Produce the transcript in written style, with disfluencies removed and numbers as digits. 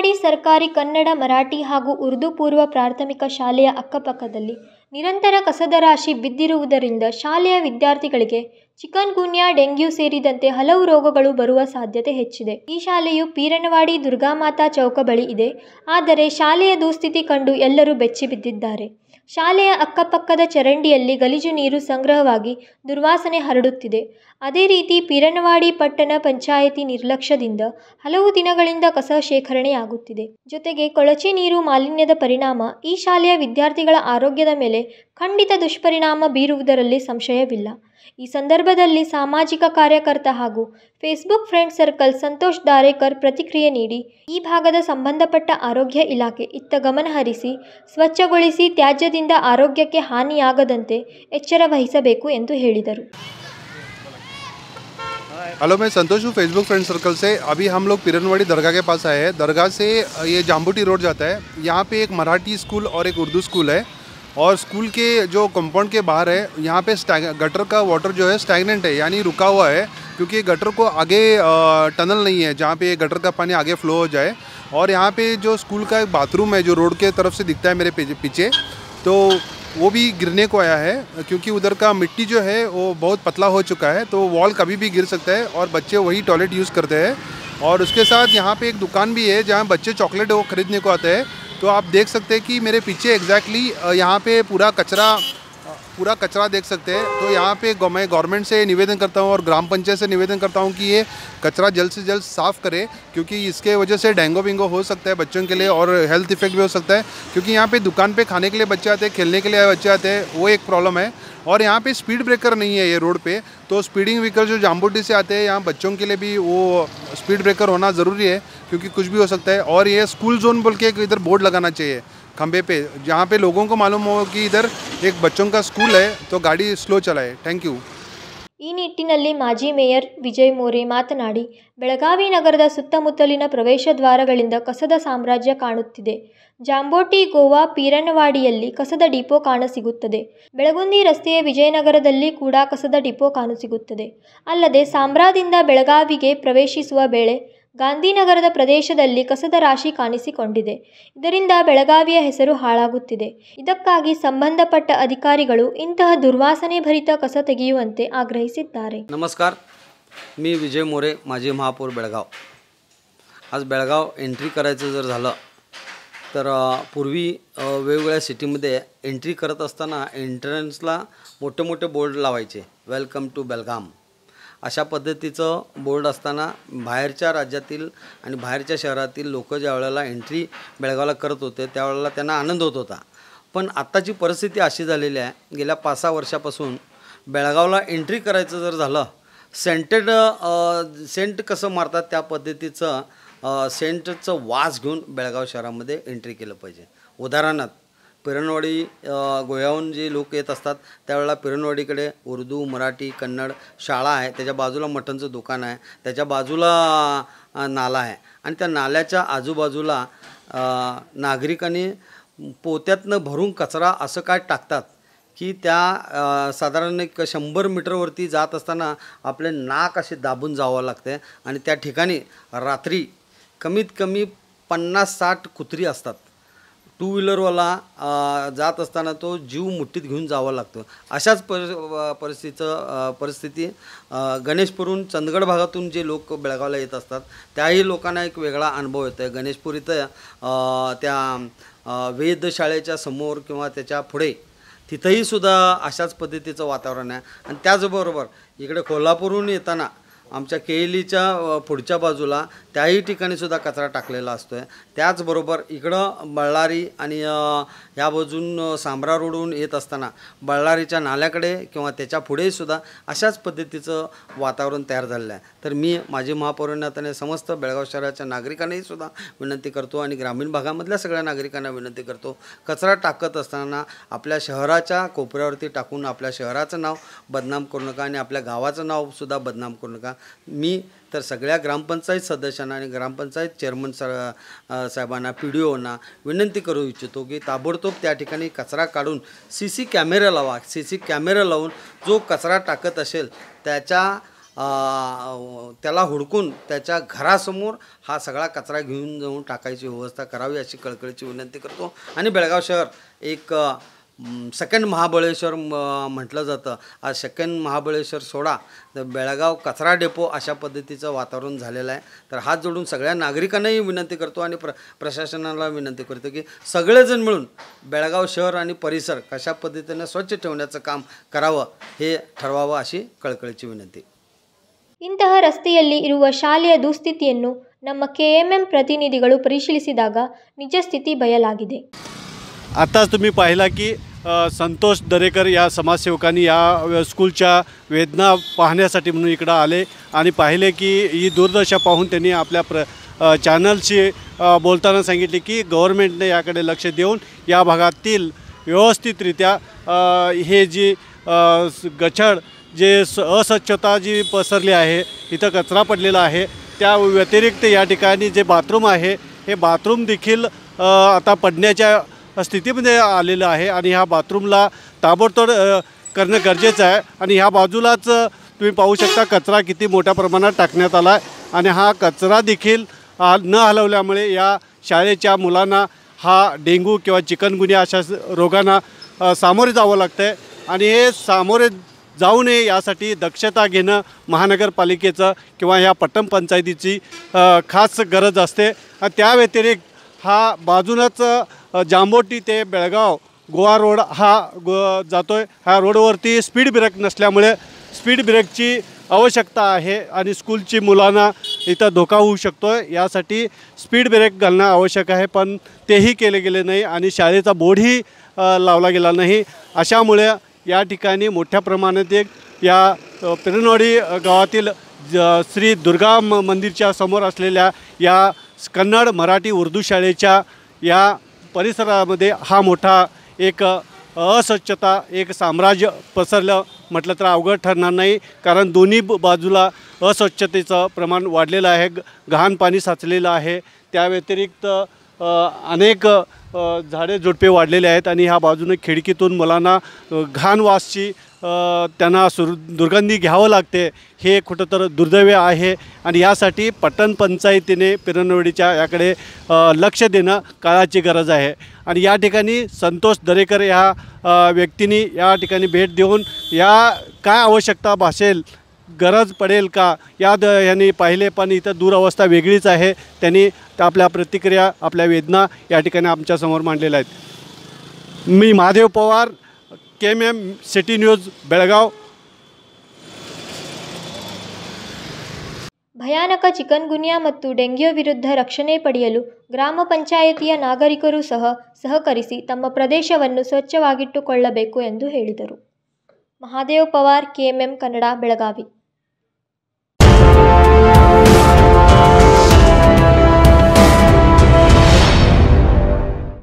ಪೀರನವಾಡಿ ಸರ್ಕಾರಿ ಕನ್ನಡ ಮರಾಠಿ ಹಾಗೂ ಉರ್ದು ಪೂರ್ವ ಪ್ರಾಥಮಿಕ ಶಾಲೆಯ ಅಕ್ಕಪಕ್ಕದಲ್ಲಿ ನಿರಂತರ ಕಸದ ರಾಶಿ ಬಿದ್ದಿರುವುದರಿಂದ ಶಾಲೆಯ ವಿದ್ಯಾರ್ಥಿಗಳಿಗೆ ಚಿಕನ್ ಗುನ್ಯಾ, ಡೆಂಗ್ಯೂ ಸೇರಿದಂತೆ ಹಲವು ರೋಗಗಳು ಬರುವ ಸಾಧ್ಯತೆ ಹೆಚ್ಚಿದೆ. ಈ ಶಾಲೆಯು ಪೀರನವಾಡಿ ದುರ್ಗಾಮಾತಾ ಚೌಕ ಬಳಿ ಇದೆ. ಆದರೆ ಶಾಲೆಯ ದುಸ್ಥಿತಿ ಕಂಡು ಎಲ್ಲರೂ ಬೆಚ್ಚಿ ಬಿದ್ದಿದ್ದಾರೆ. ಶಾಲೆಯ ಅಕ್ಕಪಕ್ಕದ ಚರಂಡಿಯಲ್ಲಿ ಗಲೀಜು ನೀರು ಸಂಗ್ರಹವಾಗಿ ದುರ್ವಾಸನೆ ಹರಡುತ್ತಿದೆ. ಅದೇ ರೀತಿ ಪೀರನವಾಡಿ ಪಟ್ಟಣ ಪಂಚಾಯಿತಿ ನಿರ್ಲಕ್ಷ್ಯದಿಂದ ಹಲವು ದಿನಗಳಿಂದ ಕಸ ಶೇಖರಣೆಯಾಗುತ್ತಿದೆ. ಜೊತೆಗೆ ಕೊಳಚೆ ನೀರು ಮಾಲಿನ್ಯದ ಪರಿಣಾಮ ಈ ಶಾಲೆಯ ವಿದ್ಯಾರ್ಥಿಗಳ ಆರೋಗ್ಯದ ಮೇಲೆ ಖಂಡಿತ ದುಷ್ಪರಿಣಾಮ ಬೀರುವುದರಲ್ಲಿ ಸಂಶಯವಿಲ್ಲ. ಈ ಸಂದರ್ಭದಲ್ಲಿ ಸಾಮಾಜಿಕ ಕಾರ್ಯಕರ್ತ ಹಾಗೂ Facebook friend circle Santosh Darekar ಪ್ರತಿಕ್ರಿಯೆ ನೀಡಿ, ಈ ಭಾಗದ ಸಂಬಂಧಪಟ್ಟ ಆರೋಗ್ಯ ಇಲಾಖೆ ಇತ್ತ ಗಮನ ಹರಿಸಿ ಸ್ವಚ್ಛಗೊಳಿಸಿ ತ್ಯಾಜ್ಯದಿಂದ ಆರೋಗ್ಯಕ್ಕೆ ಹಾನಿಯಾಗದಂತೆ ಎಚ್ಚರ ವಹಿಸಬೇಕು ಎಂದು ಹೇಳಿದರು. हेलो, मैं संतोष हूँ फेसबुक फ्रेंड सर्कल से। अभी हम लोग पीरनवाड़ी दरगाह के पास आए हैं। दरगाह से ये जाम्बूटी रोड जाता है। यहाँ पे एक मराठी स्कूल और एक उर्दू स्कूल है और स्कूल के जो कंपाउंड के बाहर है यहाँ पे गटर का वाटर जो है स्टैगनेंट है, यानी रुका हुआ है, क्योंकि गटर को आगे टनल नहीं है जहाँ पे गटर का पानी आगे फ्लो हो जाए। और यहाँ पे जो स्कूल का एक बाथरूम है जो रोड के तरफ से दिखता है मेरे पीछे, तो वो भी गिरने को आया है, क्योंकि उधर का मिट्टी जो है वो बहुत पतला हो चुका है, तो वॉल कभी भी गिर सकता है और बच्चे वही टॉयलेट यूज़ करते हैं। और उसके साथ यहाँ पे एक दुकान भी है जहाँ बच्चे चॉकलेट वो ख़रीदने को आते हैं। तो आप देख सकते हैं कि मेरे पीछे एग्जैक्टली यहाँ पे पूरा कचरा देख सकते हैं। तो यहाँ पे मैं गवर्नमेंट से निवेदन करता हूँ और ग्राम पंचायत से निवेदन करता हूँ कि ये कचरा जल्द से जल्द साफ़ करे, क्योंकि इसके वजह से डेंगू बिंगो हो सकता है बच्चों के लिए और हेल्थ इफेक्ट भी हो सकता है। क्योंकि यहाँ पे दुकान पे खाने के लिए बच्चे आते हैं, खेलने के लिए बच्चे आते हैं, वो एक प्रॉब्लम है। और यहाँ पे स्पीड ब्रेकर नहीं है ये रोड पे, तो स्पीडिंग व्हीकल जो जाम्बूटी से आते हैं यहाँ बच्चों के लिए भी वो स्पीड ब्रेकर होना ज़रूरी है, क्योंकि कुछ भी हो सकता है। और ये स्कूल जोन बोल के इधर बोर्ड लगाना चाहिए खंबे पे, जहाँ पे लोगों को मालूम हो कि इधर एक बच्चों का स्कूल है, तो गाड़ी स्लो चलाए। Thank you. ಈ ನಿಟ್ಟಿನಲ್ಲಿ ಮಾಜಿ ಮೇಯರ್ ವಿಜಯ್ ಮೋರೆ ಮಾತನಾಡಿ, ಬೆಳಗಾವಿ ನಗರದ ಸುತ್ತಮುತ್ತಲಿನ ಪ್ರವೇಶ ದ್ವಾರಗಳಿಂದ ಕಸದ ಸಾಮ್ರಾಜ್ಯ ಕಾಣುತ್ತಿದೆ. ಜಾಂಬೋಟಿ, ಗೋವಾ, ಪೀರನವಾಡಿಯಲ್ಲಿ ಕಸದ ಡಿಪೋ ಕಾಣಸಿಗುತ್ತದೆ. ಬೆಳಗುಂದಿ ರಸ್ತೆಯ ವಿಜಯನಗರದಲ್ಲಿ ಕೂಡ ಕಸದ ಡಿಪೋ ಕಾಣಸಿಗುತ್ತದೆ. ಅಲ್ಲದೆ ಸಾಂಬ್ರಾದಿಂದ ಬೆಳಗಾವಿಗೆ ಪ್ರವೇಶಿಸುವ ವೇಳೆ ಗಾಂಧಿನಗರದ ಪ್ರದೇಶದಲ್ಲಿ ಕಸದ ರಾಶಿ ಕಾಣಿಸಿಕೊಂಡಿದೆ. ಇದರಿಂದ ಬೆಳಗಾವಿಯ ಹೆಸರು ಹಾಳಾಗುತ್ತಿದೆ. ಇದಕ್ಕಾಗಿ ಸಂಬಂಧಪಟ್ಟ ಅಧಿಕಾರಿಗಳು ಇಂತಹ ದುರ್ವಾಸನೆ ಭರಿತ ಕಸ ತೆಗೆಯುವಂತೆ ಆಗ್ರಹಿಸಿದ್ದಾರೆ. नमस्कार, मी विजय मोरे, माजी महापौर बेळगाव. आज बेळगाव एंट्री करायचं जर झालं तर पूर्वी वेगवेगळ्या सिटीमध्ये एंट्री करत असताना एंट्रन्सला मोठे मोठे बोर्ड लावायचे, वेलकम टू बेलगाम अशा पद्धतीचं बोर्ड असताना बाहेरच्या राज्यातील आणि बाहेरच्या शहरातील लोक ज्या वेळेला एंट्री बेळगावला करत होते त्यावेळेला त्यांना आनंद होत होता. पण आत्ताची परिस्थिती अशी झालेली आहे, गेल्या 5-6 वर्षापासून बेळगावला एंट्री करायचं जर झालं, सेंट कसं मारतात त्या पद्धतीचं सेंटचं वास घेऊन बेळगाव शहरामध्ये एंट्री केलं पाहिजे. उदाहरणार्थ पीरनवाडी गोव्याहून जे लोक येत असतात त्यावेळेला पीरनवाडीकडे उर्दू, मराठी, कन्नड शाळा आहे, त्याच्या बाजूला मटणचं दुकान आहे, त्याच्या बाजूला नाला आहे आणि त्या नाल्याच्या आजूबाजूला नागरिकांनी पोत्यातनं भरून कचरा असं काय टाकतात की त्या साधारण एक 100 मीटरवरती जात असताना आपले नाक असे दाबून जावं लागते आणि त्या ठिकाणी रात्री कमीत कमी 50-60 कुत्री असतात. टू व्हीलरवाला जात असताना तो जीव मुठीत घेऊन जावं लागतो. अशाच परिस्थिती गणेशपूरहून चंदगड भागातून जे लोक बेळगावला येत असतात त्याही लोकांना एक वेगळा अनुभव येतो आहे. गणेशपूर इथं त्या वेधशाळेच्या समोर किंवा त्याच्या पुढे तिथंही सुद्धा अशाच पद्धतीचं वातावरण आहे. आणि त्याचबरोबर इकडे कोल्हापूरहून येताना आमच्या केलीच्या पुढच्या बाजूला त्याही ठिकाणी सुद्धा कचरा टाकलेला असतो आहे. त्याचबरोबर इकडं बळ्ळारी आणि ह्या बाजून सांब्रा रोडवरून येत असताना बळ्ळारीच्या नाल्याकडे किंवा त्याच्या पुढेसुद्धा अशाच पद्धतीचं वातावरण तयार झालेलं आहे. तर मी माझी महापौरांना समस्त बेळगाव शहराच्या नागरिकांनाही सुद्धा विनंती करतो आणि ग्रामीण भागामधल्या सगळ्या नागरिकांना विनंती करतो, कचरा टाकत असताना आपल्या शहराच्या कोपऱ्यावरती टाकून आपल्या शहराचं नाव बदनाम करू नका आणि आपल्या गावाचं नावसुद्धा बदनाम करू नका. मी तर सगळ्या ग्रामपंचायत सदस्यांना आणि ग्रामपंचायत चेअरमन साहेबांना, PDOना विनंती करू इच्छितो की ताबडतोब त्या ठिकाणी कचरा काढून CC कॅमेरा लावा. CC कॅमेरा लावून जो कचरा टाकत असेल त्याच्या त्याला हुडकून त्याच्या घरासमोर हा सगळा कचरा घेऊन जाऊन टाकायची व्यवस्था करावी अशी कळकळीची विनंती करतो. आणि बेळगाव शहर एक सेकंड महाबळेश्वर म्हटलं जातं. आज सेकंड महाबळेश्वर सोडा तर बेळगाव कचरा डेपो अशा पद्धतीचं वातावरण झालेलं आहे. तर हात जोडून सगळ्या नागरिकांनाही विनंती करतो आणि प्रशासनाला विनंती करतो की सगळेजण मिळून बेळगाव शहर आणि परिसर कशा पद्धतीने स्वच्छ ठेवण्याचं काम करावं हे ठरवावं अशी कळकळीची विनंती. ಇಂತಹ ರಸ್ತೆಯಲ್ಲಿ ಇರುವ ಶಾಲೆಯ ದುಸ್ಥಿತಿಯನ್ನು ನಮ್ಮ ಕೆಎಂಎಂ ಪ್ರತಿನಿಧಿಗಳು ಪರಿಶೀಲಿಸಿದಾಗ ನಿಜ ಸ್ಥಿತಿ ಬಯಲಾಗಿದೆ. आताच तुम्ही पाहिला की संतोष दरेकर या समाजसेवकांनी या स्कूलच्या वेदना पाहण्यासाठी म्हणून इकडं आले आणि पाहिले की ही दुर्दशा पाहून त्यांनी आपल्या चॅनलशी बोलताना सांगितले की गव्हर्नमेंटने याकडे लक्ष देऊन या भागातील व्यवस्थितरित्या हे जी गछड जे अस्वच्छता जी पसरली आहे, इथं कचरा पडलेला आहे, त्या व्यतिरिक्त या ठिकाणी जे बाथरूम आहे हे बाथरूम देखील आता पडण्याच्या स्थितीमध्ये आलेलं आहे आणि ह्या बाथरूमला ताबडतोब करणं गरजेचं आहे. आणि ह्या बाजूलाच तुम्ही पाहू शकता कचरा किती मोठ्या प्रमाणात टाकण्यात आला आहे आणि हा कचरा देखील न हलवल्यामुळे या शाळेच्या मुलांना हा डेंग्यू किंवा चिकनगुनिया अशा रोगांना सामोरे जावं लागतं आहे. आणि हे सामोरे जाऊ नये यासाठी दक्षता घेणं महानगरपालिकेचं किंवा ह्या पट्टण पंचायतीची खास गरज असते. त्या व्यतिरिक्त हा बाजूनच जांभोटी ते बेळगाव गोवा रोड हा जातो आहे. ह्या रोडवरती स्पीड ब्रेक नसल्यामुळे स्पीड ब्रेकची आवश्यकता आहे आणि स्कूलची मुलांना इथं धोका होऊ शकतो आहे. यासाठी स्पीड ब्रेक घालणं आवश्यक आहे, पण तेही केले गेले नाही आणि शाळेचा बोर्डही लावला गेला नाही. अशामुळे या ठिकाणी मोठ्या प्रमाणात एक या पिरनवाडी गावातील श्री दुर्गा मंदिरच्या समोर असलेल्या या कन्नड मराठी उर्दू शाळेच्या या परिसरामध्ये हा मोठा एक अस्वच्छता एक साम्राज्य पसरलं म्हटलं तर अवघड ठरणार नाही. कारण दोन्ही बाजूला अस्वच्छतेचं प्रमाण वाढलेलं आहे, घाण पाणी साचलेलं आहे. त्या व्यतिरिक्त अनेक झाडे झुडपे वाढलेले आहेत आणि ह्या बाजूने खिडकीतून मुलांना घाण वासची त्यांना दुर्गंधी घ्यावं लागते. हे कुठं तर दुर्दैव आहे आणि यासाठी पट्टण पंचायतीने पिरनवाडीच्या याकडे लक्ष देणं काळाची गरज आहे. आणि या ठिकाणी संतोष दरेकर ह्या व्यक्तींनी या ठिकाणी भेट देऊन या काय आवश्यकता भासेल गरज पडेल का यांनी पाहिले, पण इथं दुरवस्था वेगळीच आहे. त्यांनी आपल्या प्रतिक्रिया आपल्या वेदना या ठिकाणी आमच्यासमोर मांडलेल्या आहेत. मी Mahadev Pawar, KMM city news Belgaum. ಭಯಾನಕ ಚಿಕನ್ಗುನ್ಯಾ ಮತ್ತು ಡೆಂಗ್ಯೂ ವಿರುದ್ಧ ರಕ್ಷಣೆ ಪಡೆಯಲು ಗ್ರಾಮ ಪಂಚಾಯಿತಿಯ ನಾಗರಿಕರು ಸಹಕರಿಸಿ ತಮ್ಮ ಪ್ರದೇಶವನ್ನು ಸ್ವಚ್ಛವಾಗಿಟ್ಟುಕೊಳ್ಳಬೇಕು ಎಂದು ಹೇಳಿದರು. ಮಹಾದೇವ್ ಪವಾರ್, KMM ಕನ್ನಡ, ಬೆಳಗಾವಿ.